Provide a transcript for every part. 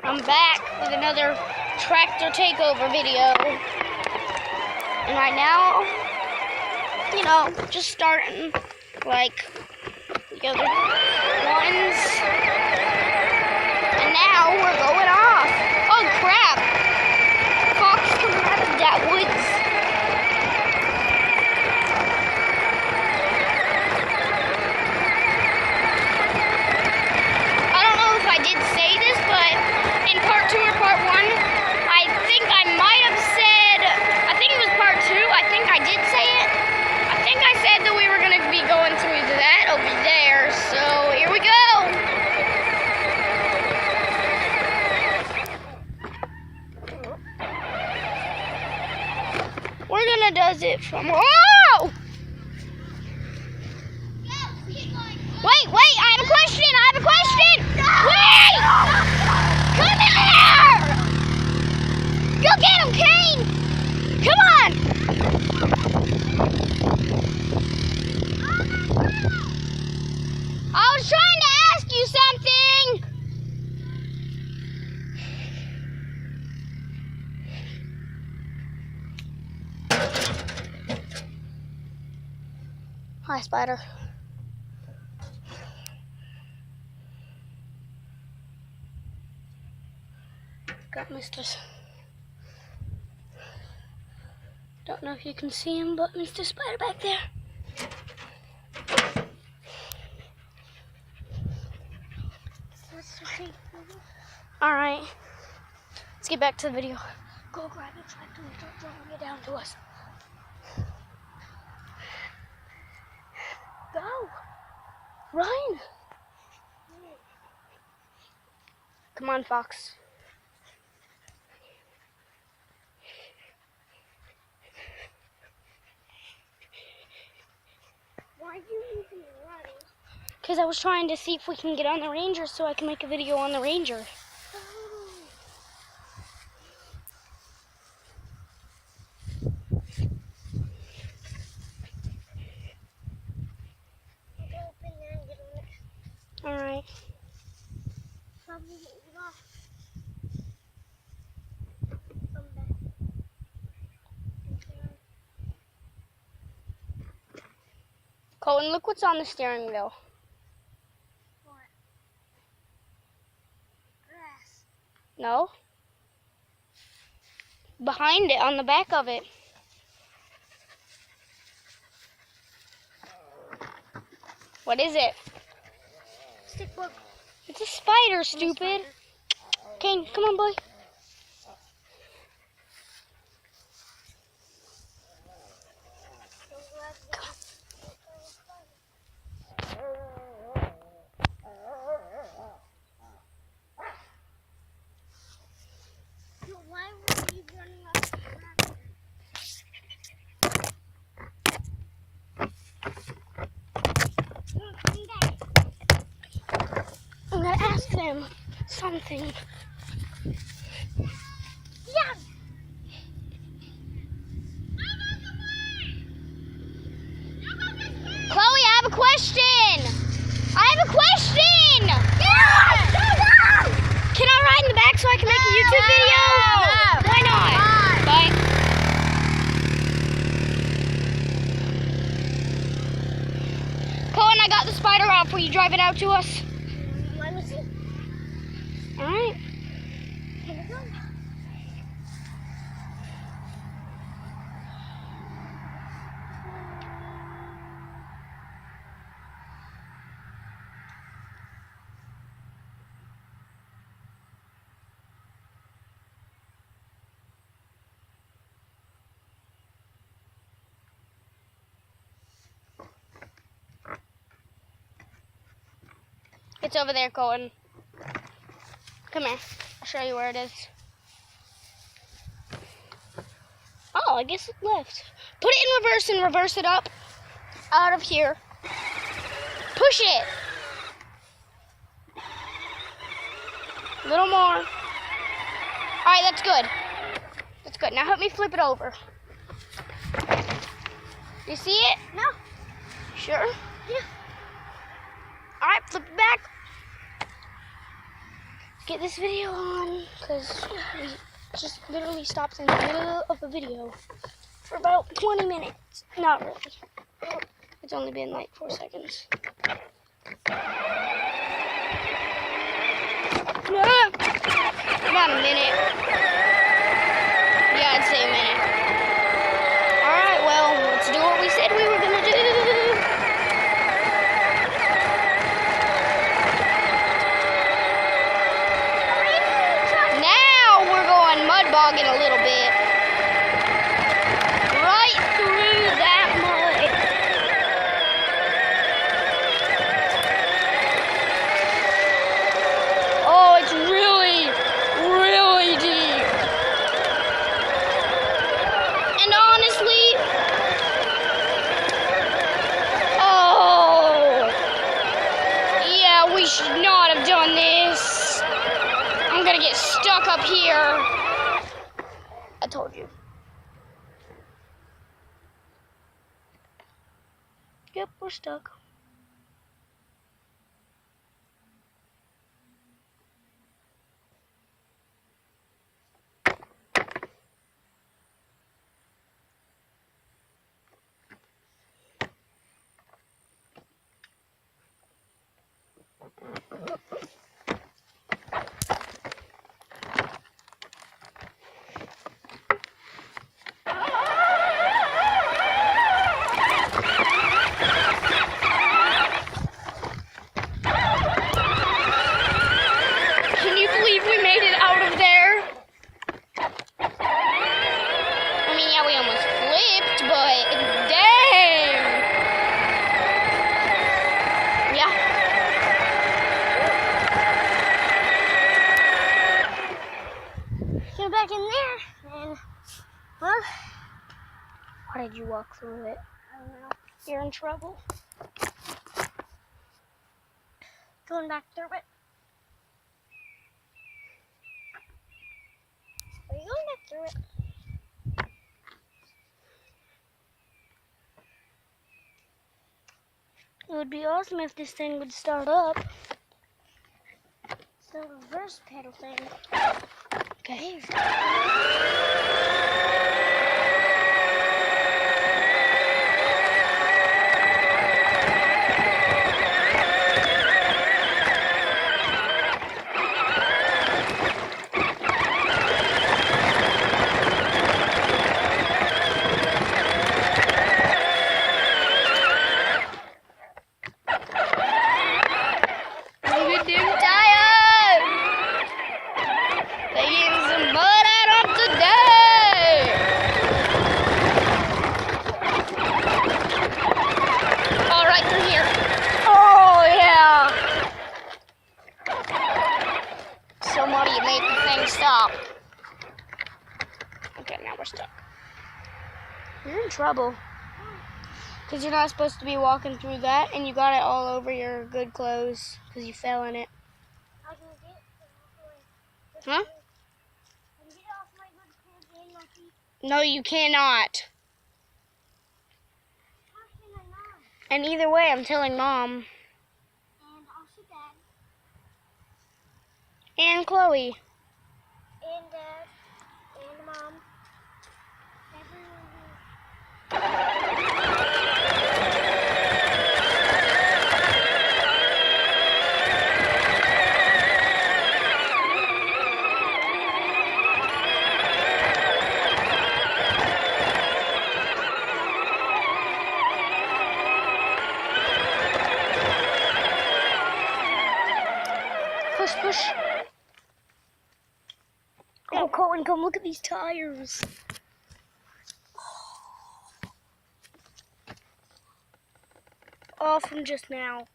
I'm back with another tractor takeover video. And right now, just starting like the other ones. And now we're going off. Oh crap! Fox coming out of that woods. I don't know if I did say this, but in part 2 or part 1, I think I might have said, I think it was part 2, I think I did say it. I think I said that we were going to be going through that over there, so here we go. We're going to does it from, whoa! Wait, I have a question, Wait! Come here! Go get him, Kane! Come on! I was trying to ask you something! Hi, Spider. Got Mr. Don't know if you can see him, but Mr. Spider back there. Alright, let's get back to the video. Go grab the tractor and start drawing it down to us. Go! Run! Come on, Fox. Why are you even running? Because I was trying to see if we can get on the Ranger so I can make a video on the Ranger. Alright. Colton, look what's on the steering wheel. What? Grass. No. Behind it, on the back of it. What is it? Stick bug. It's a spider, stupid. Kane, come on, boy. Why were you running off the ground? I'm gonna ask them something. Yeah. Chloe, I have a question. Yeah. Can I ride in the back so I can make a YouTube video? Why not? Bye. Cohen, I got the spider out for you. Drive it out to us. Let me see. All right. Here we go. It's over there, Cohen. Come here. I'll show you where it is. Oh, I guess it left. Put it in reverse and reverse it up out of here. Push it. A little more. All right, that's good. That's good. Now help me flip it over. You see it? No. Sure? Yeah. All right, flip it back. get this video on because we just literally stopped in the middle of a video for about 20 minutes. Not really. It's only been like 4 seconds. About a minute. Yeah, I'd say a minute. Alright, well, let's do what we said we were gonna do. Now we're going mud bogging a little bit. Right through that mud. Oh, it's really, really deep. And honestly, oh, yeah, we should not have done this. I'm gonna get stuck up here. I told you. Yep, we're stuck. Can you believe we made it out of there? I mean, yeah, we almost flipped, but dang! Yeah. Get back in there, and, well, why did you walk through it? I don't know. You're in trouble. Going back through it. Are you going back through it? It would be awesome if this thing would start up. It's the reverse pedal thing. Okay. Look at them tires! They getting some mud out of today! All right through here. Oh, yeah! Somebody make the thing stop. Okay, now we're stuck. You're in trouble. Because you're not supposed to be walking through that, and you got it all over your good clothes because you fell in it. I can get it off my Huh? I can get it off my good clothes and my feet. No, you cannot. How can I not? And either way, I'm telling Mom And also Dad. and Chloe. And Dad. And Mom. Everyone Push, push. Oh, Colin, come look at these tires. All from just now.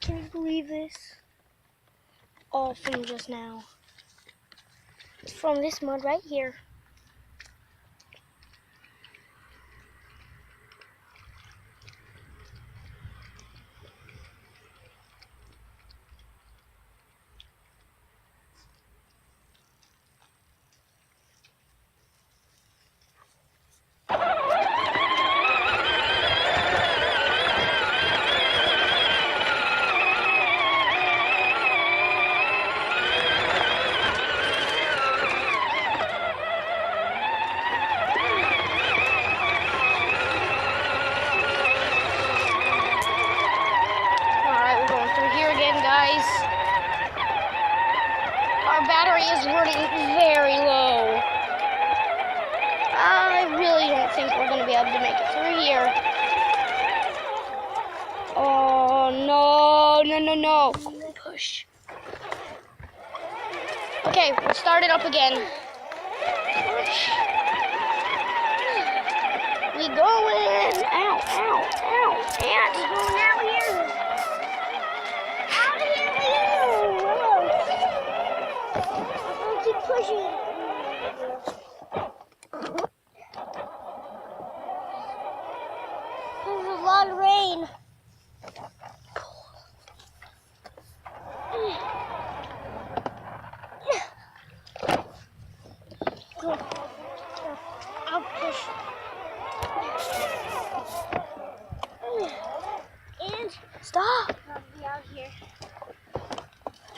Can you believe this? All from just now. It's from this mud right here. battery is running very low. I really don't think we're gonna be able to make it through here. Oh no, no, no, no. Push. Okay, we'll start it up again. Push. We going. Ow, ow, ow. Ant. We're going out here. Out of here we go. I'm gonna keep pushing. There's a lot of rain. Go. I'll push. And Stop. you're about to be out here.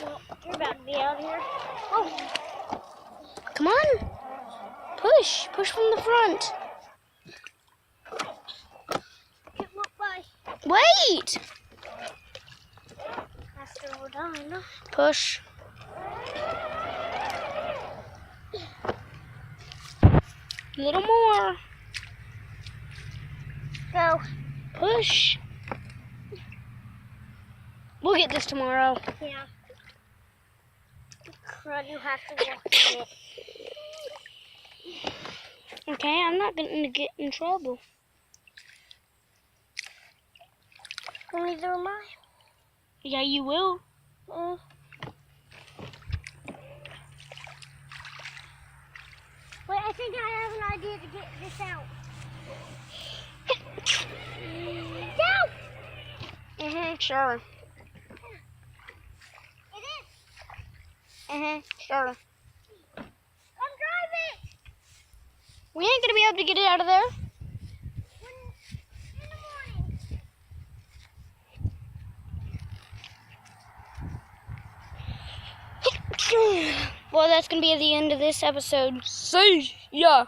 Well, you're about to be out here. Oh, Come on. Push. Push from the front. can't walk by. Wait. After we're done. Push. A little more. Go. Push. We'll get this tomorrow. Yeah. Crud, you have to walk in it. Okay, I'm not going to get in trouble. Neither am I. Yeah, you will. Mm. Wait, I think I have an idea to get this out. Go! Sure. It is. Sure. I'm driving. We ain't gonna be able to get it out of there. In the morning. Well, that's gonna be the end of this episode. See ya.